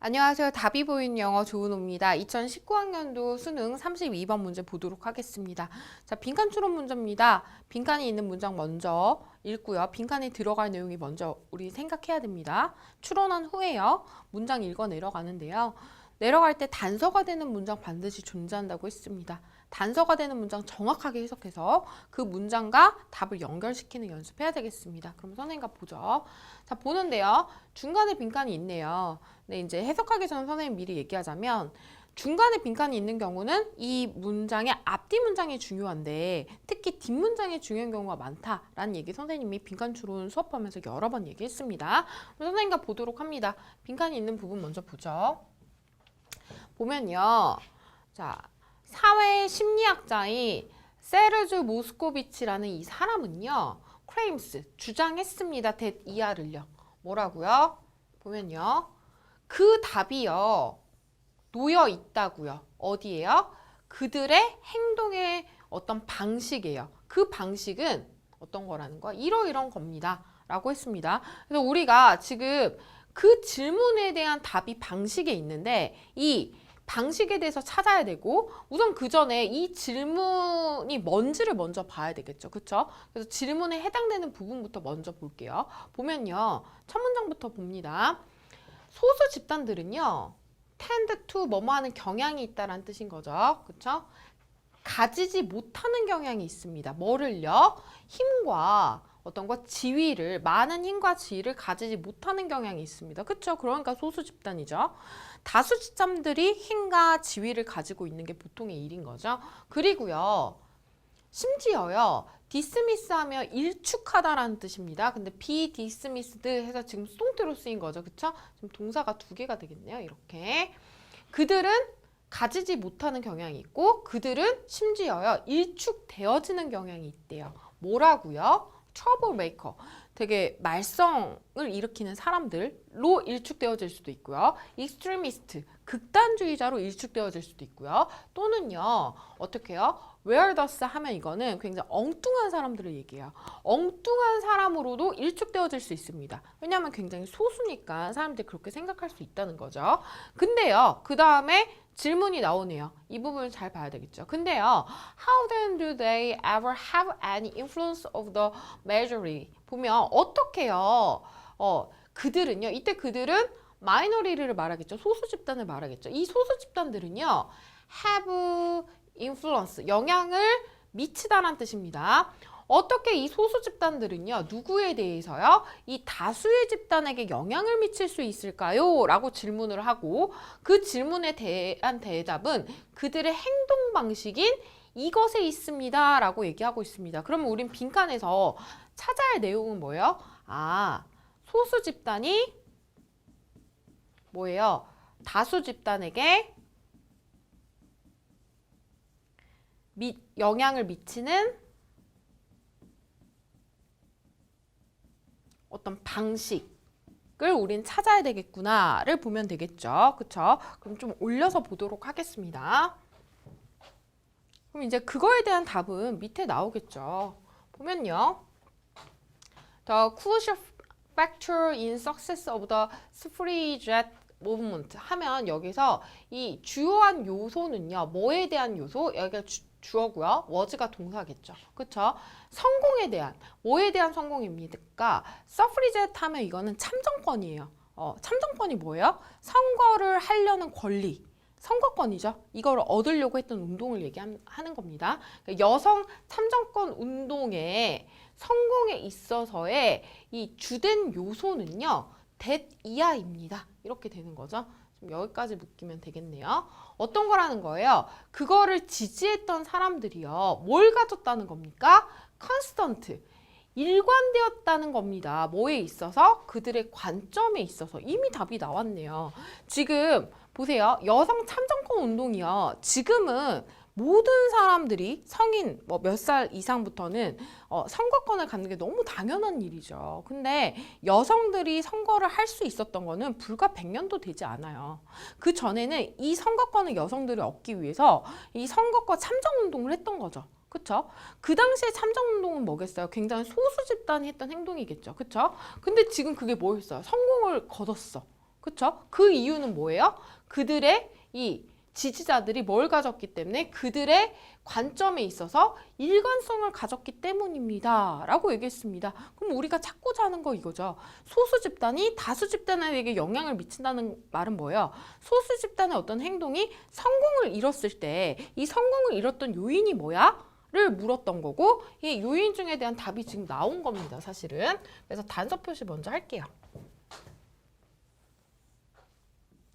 안녕하세요. 답이 보이는 영어 조은호입니다. 2019학년도 수능 32번 문제 보도록 하겠습니다. 자, 빈칸 추론 문제입니다. 빈칸이 있는 문장 먼저 읽고요. 빈칸에 들어갈 내용이 먼저 우리 생각해야 됩니다. 추론한 후에요. 문장 읽어 내려가는데요. 내려갈 때 단서가 되는 문장 반드시 존재한다고 했습니다. 단서가 되는 문장 정확하게 해석해서 그 문장과 답을 연결시키는 연습해야 되겠습니다. 그럼 선생님과 보죠. 자, 보는데요. 중간에 빈칸이 있네요. 네, 이제 해석하기 전 선생님 미리 얘기하자면 중간에 빈칸이 있는 경우는 이 문장의 앞뒤 문장이 중요한데 특히 뒷문장이 중요한 경우가 많다라는 얘기 선생님이 빈칸 추론 수업하면서 여러 번 얘기했습니다. 그럼 선생님과 보도록 합니다. 빈칸이 있는 부분 먼저 보죠. 보면요. 자, 사회 심리학자인 세르주 모스코비치라는 이 사람은요. claims, 주장했습니다. that 이하를요. 뭐라고요? 보면요. 그 답이요. 놓여 있다고요. 어디에요? 그들의 행동의 어떤 방식이에요. 그 방식은 어떤 거라는 거야? 이러이런 겁니다. 라고 했습니다. 그래서 우리가 지금 그 질문에 대한 답이 방식에 있는데 이 방식에 대해서 찾아야 되고 우선 그 전에 이 질문이 뭔지를 먼저 봐야 되겠죠. 그쵸? 그래서 질문에 해당되는 부분부터 먼저 볼게요. 보면요. 첫 문장부터 봅니다. 소수 집단들은요. tend to 뭐뭐 하는 경향이 있다라는 뜻인 거죠. 그쵸? 가지지 못하는 경향이 있습니다. 뭐를요? 힘과 어떤 것 지위를 많은 힘과 지위를 가지지 못하는 경향이 있습니다. 그렇죠? 그러니까 소수 집단이죠. 다수 집단들이 힘과 지위를 가지고 있는 게 보통의 일인 거죠. 그리고요. 심지어요. 디스미스 하면 일축하다라는 뜻입니다. 근데 be dismissed 해서 지금 수동태로 쓰인 거죠. 그쵸? 지금 동사가 두 개가 되겠네요. 이렇게. 그들은 가지지 못하는 경향이 있고 그들은 심지어요. 일축되어지는 경향이 있대요. 뭐라고요? troublemaker. 되게 말썽을 일으키는 사람들로 일축되어질 수도 있고요. extremist. 극단주의자로 일축되어질 수도 있고요. 또는요. 어떻게 해요? weirdus 하면 이거는 굉장히 엉뚱한 사람들을 얘기해요. 엉뚱한 사람으로도 일축되어질 수 있습니다. 왜냐하면 굉장히 소수니까 사람들이 그렇게 생각할 수 있다는 거죠. 근데요. 그 다음에 질문이 나오네요. 이 부분을 잘 봐야 되겠죠. 근데요. How then do they ever have any influence of the majority? 보면 어떻게요? 그들은요. 이때 그들은 마이너리를 말하겠죠. 소수 집단을 말하겠죠. 이 소수 집단들은요. have influence, 영향을 미치다라는 뜻입니다. 어떻게 이 소수 집단들은요. 누구에 대해서요? 이 다수의 집단에게 영향을 미칠 수 있을까요? 라고 질문을 하고 그 질문에 대한 대답은 그들의 행동 방식인 이것에 있습니다. 라고 얘기하고 있습니다. 그러면 우린 빈칸에서 찾아야 할 내용은 뭐예요? 아, 소수 집단이 뭐예요? 다수 집단에게 영향을 미치는 어떤 방식을 우린 찾아야 되겠구나를 보면 되겠죠. 그쵸? 그럼 좀 올려서 보도록 하겠습니다. 그럼 이제 그거에 대한 답은 밑에 나오겠죠. 보면요. The crucial factor in success of the suffragette movement 하면 여기서 이 주요한 요소는요. 뭐에 대한 요소? 여기가 주어고요. was가 동사겠죠. 그쵸? 성공에 대한, 뭐에 대한 성공입니까? suffragette 하면 이거는 참정권이에요. 참정권이 뭐예요? 선거를 하려는 권리. 선거권이죠. 이걸 얻으려고 했던 운동을 얘기하는 겁니다. 그러니까 여성 참정권 운동의 성공에 있어서의 이 주된 요소는요. that 이하입니다. 이렇게 되는 거죠. 좀 여기까지 묶이면 되겠네요. 어떤 거라는 거예요? 그거를 지지했던 사람들이요. 뭘 가졌다는 겁니까? constant. 일관되었다는 겁니다. 뭐에 있어서? 그들의 관점에 있어서. 이미 답이 나왔네요. 지금 보세요. 여성 참정권 운동이요. 지금은 모든 사람들이 성인 몇 살 이상부터는 선거권을 갖는 게 너무 당연한 일이죠. 근데 여성들이 선거를 할 수 있었던 거는 불과 100년도 되지 않아요. 그 전에는 이 선거권을 여성들이 얻기 위해서 이 선거권 참정 운동을 했던 거죠. 그쵸? 그 당시에 참정운동은 뭐겠어요? 굉장히 소수 집단이 했던 행동이겠죠. 그쵸? 근데 지금 그게 뭐였어요? 성공을 거뒀어. 그쵸? 그 이유는 뭐예요? 그들의 이 지지자들이 뭘 가졌기 때문에 그들의 관점에 있어서 일관성을 가졌기 때문입니다. 라고 얘기했습니다. 그럼 우리가 찾고자 하는 거 이거죠. 소수 집단이 다수 집단에게 영향을 미친다는 말은 뭐예요? 소수 집단의 어떤 행동이 성공을 이뤘을 때 이 성공을 이뤘던 요인이 뭐야? 를 물었던 거고 이 요인 중에 대한 답이 지금 나온 겁니다. 사실은. 그래서 단서 표시 먼저 할게요.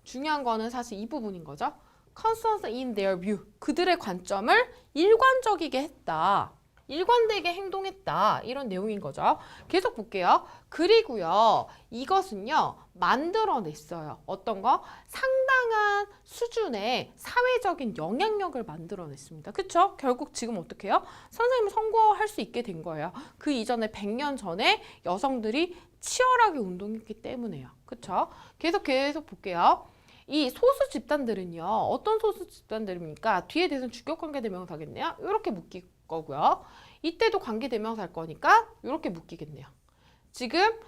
중요한 거는 사실 이 부분인 거죠. Constance in their view. 그들의 관점을 일관적이게 했다. 일관되게 행동했다. 이런 내용인 거죠. 계속 볼게요. 그리고요. 이것은요. 만들어냈어요. 어떤 거? 상당한 수준의 사회적인 영향력을 만들어냈습니다. 그쵸? 결국 지금 어떻게 해요? 선생님은 선거할 수 있게 된 거예요. 그 이전에 100년 전에 여성들이 치열하게 운동했기 때문에요. 그쵸? 계속 볼게요. 이 소수 집단들은요. 어떤 소수 집단들입니까? 뒤에 대해서는 주격관계 대명사겠네요. 이렇게 묶일 거고요. 이때도 관계 대명사일 거니까 이렇게 묶이겠네요. 지금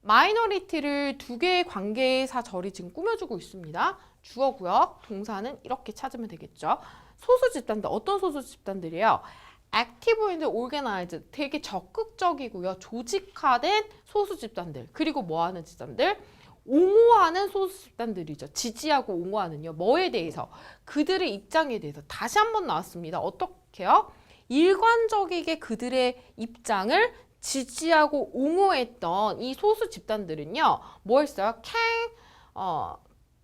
마이너리티를 두 개의 관계사절이 지금 꾸며주고 있습니다. 주어고요. 동사는 이렇게 찾으면 되겠죠. 소수 집단들, 어떤 소수 집단들이에요? active and organized, 되게 적극적이고요. 조직화된 소수 집단들. 그리고 뭐하는 집단들? 옹호하는 소수 집단들이죠. 지지하고 옹호하는요. 뭐에 대해서? 그들의 입장에 대해서. 다시 한번 나왔습니다. 어떻게요? 일관적이게 그들의 입장을 지지하고 옹호했던 이 소수 집단들은요. 뭐 했어요?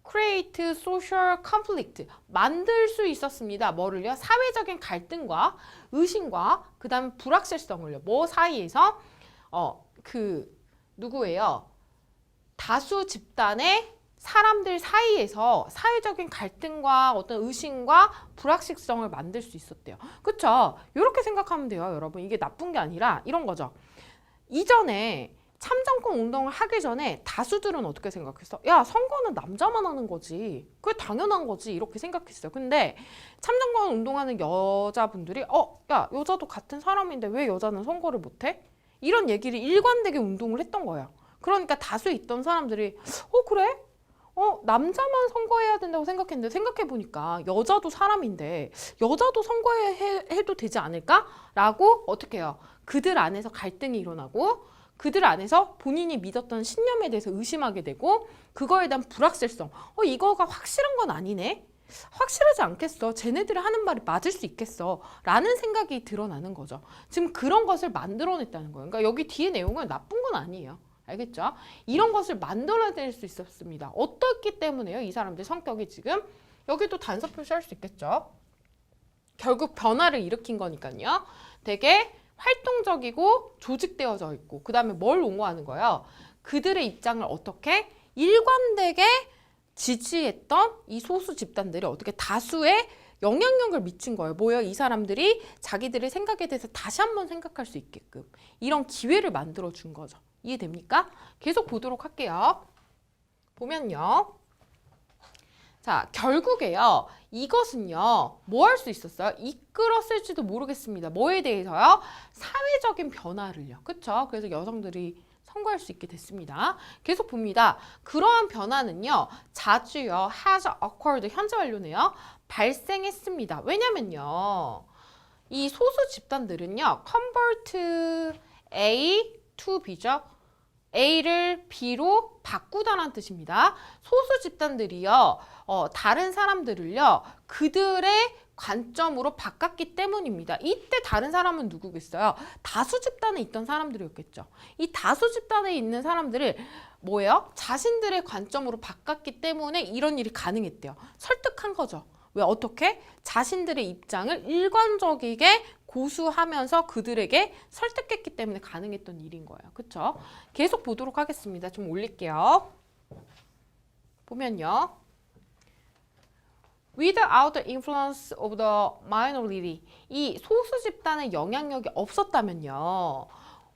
create social conflict. 만들 수 있었습니다. 뭐를요? 사회적인 갈등과 의심과 그 다음에 불확실성을요. 뭐 사이에서? 누구예요? 다수 집단의 사람들 사이에서 사회적인 갈등과 어떤 의심과 불확실성을 만들 수 있었대요. 그쵸? 이렇게 생각하면 돼요, 여러분. 이게 나쁜 게 아니라 이런 거죠. 이전에 참정권 운동을 하기 전에 다수들은 어떻게 생각했어? 야, 선거는 남자만 하는 거지. 그게 당연한 거지. 이렇게 생각했어요. 근데 참정권 운동하는 여자분들이 야, 여자도 같은 사람인데 왜 여자는 선거를 못해? 이런 얘기를 일관되게 운동을 했던 거예요. 그러니까 다수에 있던 사람들이 그래? 남자만 선거해야 된다고 생각했는데 생각해보니까 여자도 사람인데 여자도 선거해도 되지 않을까? 라고 어떻게 해요? 그들 안에서 갈등이 일어나고 그들 안에서 본인이 믿었던 신념에 대해서 의심하게 되고 그거에 대한 불확실성. 이거가 확실한 건 아니네? 확실하지 않겠어. 쟤네들이 하는 말이 맞을 수 있겠어. 라는 생각이 드러나는 거죠. 지금 그런 것을 만들어냈다는 거예요. 그러니까 여기 뒤에 내용은 나쁜 건 아니에요. 알겠죠? 이런 것을 만들어낼 수 있었습니다. 어떻기 때문에요? 이 사람들 성격이 지금 여기도 단서 표시할 수 있겠죠? 결국 변화를 일으킨 거니까요. 되게 활동적이고 조직되어져 있고 그 다음에 뭘 옹호하는 거예요? 그들의 입장을 어떻게 일관되게 지지했던 이 소수 집단들이 어떻게 다수의 영향력을 미친 거예요. 뭐예요? 이 사람들이 자기들의 생각에 대해서 다시 한번 생각할 수 있게끔 이런 기회를 만들어 준 거죠. 이해됩니까? 계속 보도록 할게요. 보면요. 자, 결국에요. 이것은요. 뭐 할 수 있었어요? 이끌었을지도 모르겠습니다. 뭐에 대해서요? 사회적인 변화를요. 그쵸? 그래서 여성들이 선거할 수 있게 됐습니다. 계속 봅니다. 그러한 변화는요. 자주요. has occurred, 현재 완료네요. 발생했습니다. 왜냐면요. 이 소수 집단들은요. convert A to B죠. A를 B로 바꾸다라는 뜻입니다. 소수 집단들이요. 다른 사람들을요. 그들의 관점으로 바꿨기 때문입니다. 이때 다른 사람은 누구겠어요? 다수 집단에 있던 사람들이었겠죠. 이 다수 집단에 있는 사람들을 뭐예요? 자신들의 관점으로 바꿨기 때문에 이런 일이 가능했대요. 설득한 거죠. 왜 어떻게? 자신들의 입장을 일관적이게 고수하면서 그들에게 설득했기 때문에 가능했던 일인 거예요. 그쵸? 계속 보도록 하겠습니다. 좀 올릴게요. 보면요. Without the influence of the minority, 이 소수 집단의 영향력이 없었다면요.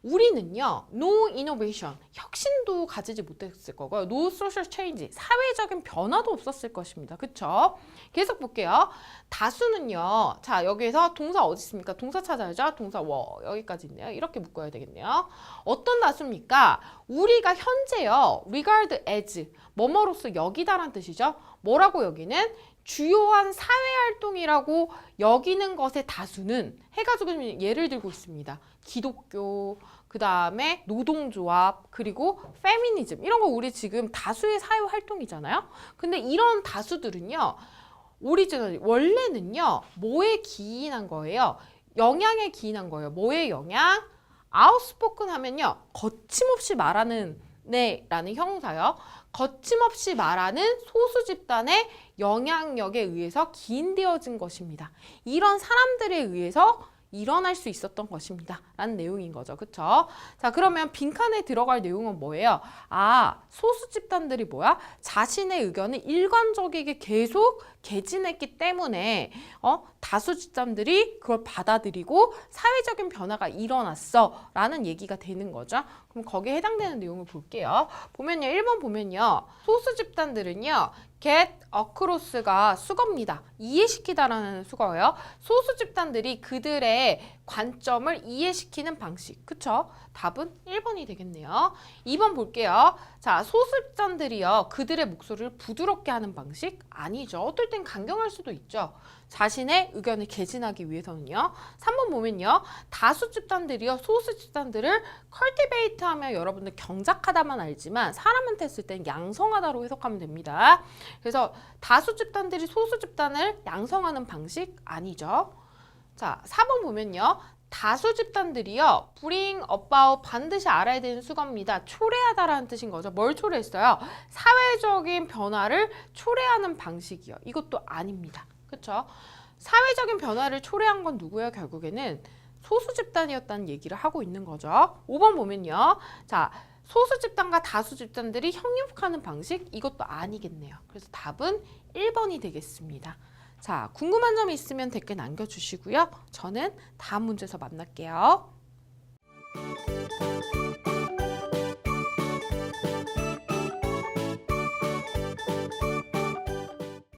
우리는요, no innovation, 혁신도 가지지 못했을 거고요. no social change, 사회적인 변화도 없었을 것입니다. 그쵸? 계속 볼게요. 다수는요, 자, 여기에서 동사 어디 있습니까? 동사 찾아야죠. 동사 여기까지 있네요. 이렇게 묶어야 되겠네요. 어떤 다수입니까? 우리가 현재요. regard as 뭐뭐로서 여기다란 뜻이죠. 뭐라고 여기는? 주요한 사회활동이라고 여기는 것의 다수는 해가지고 예를 들고 있습니다. 기독교, 그 다음에 노동조합, 그리고 페미니즘 이런 거 우리 지금 다수의 사회활동이잖아요. 근데 이런 다수들은요. 오리지널 원래는요. 뭐에 기인한 거예요? 영향에 기인한 거예요. 뭐의 영향? outspoken 하면요. 거침없이 말하는 네라는 형사요. 거침없이 말하는 소수 집단의 영향력에 의해서 기인되어진 것입니다. 이런 사람들에 의해서 일어날 수 있었던 것입니다. 라는 내용인 거죠. 그쵸? 자, 그러면 빈칸에 들어갈 내용은 뭐예요? 아, 소수 집단들이 뭐야? 자신의 의견을 일관적이게 계속 개진했기 때문에 다수 집단들이 그걸 받아들이고 사회적인 변화가 일어났어 라는 얘기가 되는 거죠. 그럼 거기에 해당되는 내용을 볼게요. 보면요. 1번 보면요. 소수 집단들은요. get across가 수거입니다. 이해시키다라는 수거예요. 소수 집단들이 그들의 관점을 이해시키는 방식. 그쵸? 답은 1번이 되겠네요. 2번 볼게요. 자, 소수 집단들이요. 그들의 목소리를 부드럽게 하는 방식? 아니죠. 어떨 땐 강경할 수도 있죠. 자신의 의견을 개진하기 위해서는요. 3번 보면요. 다수 집단들이요. 소수 집단들을 cultivate 하면 여러분들 경작하다만 알지만 사람한테 했을 땐 양성하다로 해석하면 됩니다. 그래서 다수 집단들이 소수 집단을 양성하는 방식 아니죠. 자, 4번 보면요. 다수 집단들이요. bring about 반드시 알아야 되는 수거입니다. 초래하다라는 뜻인 거죠. 뭘 초래했어요? 사회적인 변화를 초래하는 방식이요. 이것도 아닙니다. 그렇죠? 사회적인 변화를 초래한 건 누구예요? 결국에는 소수 집단이었다는 얘기를 하고 있는 거죠. 5번 보면요. 자, 소수 집단과 다수 집단들이 협력하는 방식? 이것도 아니겠네요. 그래서 답은 1번이 되겠습니다. 자, 궁금한 점이 있으면 댓글 남겨주시고요. 저는 다음 문제에서 만날게요.